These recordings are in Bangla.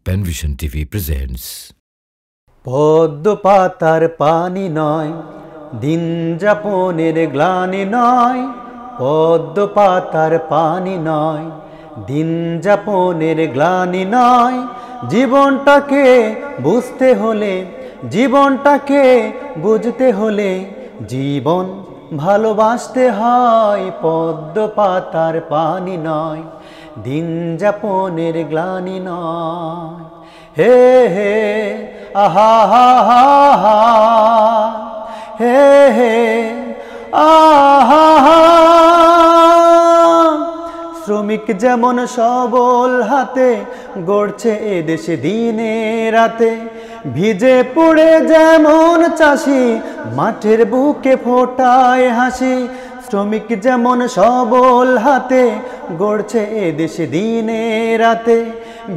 Penvision TV presents পদ্ম পাতার পানি নয়, দিন যাপনের গ্লানি নয়। পদ্ম পাতার পানি নয়, দিন যাপনের গ্লানি নয়। জীবনটাকে বুঝতে হলে, জীবনটাকে বুঝতে হলে জীবন ভালোবাসতে হয়। পদ্ম পাতার পানি নয়, দিন যাপনের গ্লানি নয়। হে হে আহা হা হা হা, হে হে আহা হা। শ্রমিক যেমন সবল হাতে গড়ছে এ দেশে দিনে রাতে, ভিজে পড়ে যেমন চাষি মাঠের বুকে ফোটায় হাসি। শ্রমিক যেমন সবল হাতে গড়ছে এ দেশে দিনে রাতে,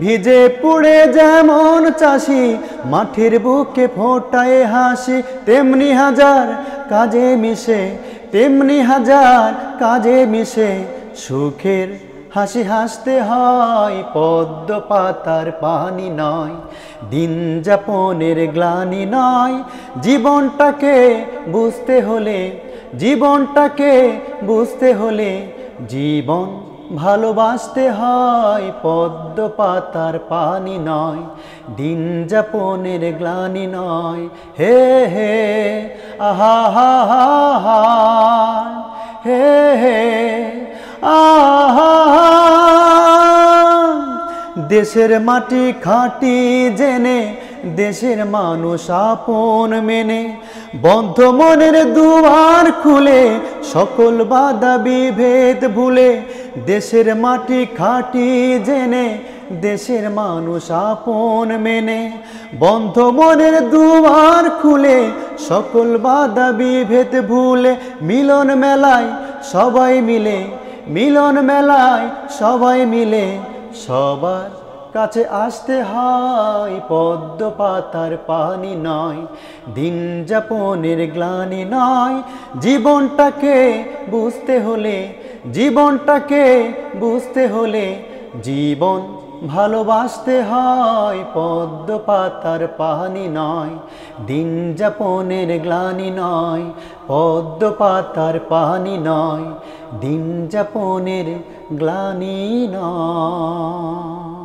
ভিজে পড়ে যেমন চাষি মাঠের বুকে ফোটায় হাসি। তেমনি হাজার কাজে মিশে, তেমনি হাজার কাজে মিশে সুখের হাসি হাসতে হয়। পদ্ম পাতার পানি নয়, দিন যাপনের গ্লানি নয়। জীবনটাকে বুঝতে হলে, জীবনটাকে বুঝতে হলে জীবন ভালোবাসতে হয়। পদ্ম পাতার পানি নয়, দিন যাপনের গ্লানি নয়। হে হে আহা হা হা হা, হে হে আহা হা। দেশের মাটি খাঁটি জেনে, দেশের মানুষ আপন মেনে, বদ্ধ মনের দুয়ার খুলে সকল বাধা বিভেদ ভুলে। দেশের মাটি খাঁটি জেনে, দেশের মানুষ আপন মেনে, বন্ধ মনের দুয়ার খুলে সকল বাধা বিভেদ ভুলে। মিলন মেলায় সবাই মিলে, মিলন মেলায় সবাই মিলে সবার কাছে আসতে হয়। পদ্ম পাতার পানি নয়, দিন যাপনের গ্লানি নয়। জীবনটাকে বুঝতে হলে, জীবনটাকে বুঝতে হলে জীবন ভালোবাসতে হয়। পদ্ম পাতার পানি নয়, দিন যাপনের গ্লানি নয়। পদ্ম পাতার পানি নয়, দিন যাপনের গ্লানি নয়।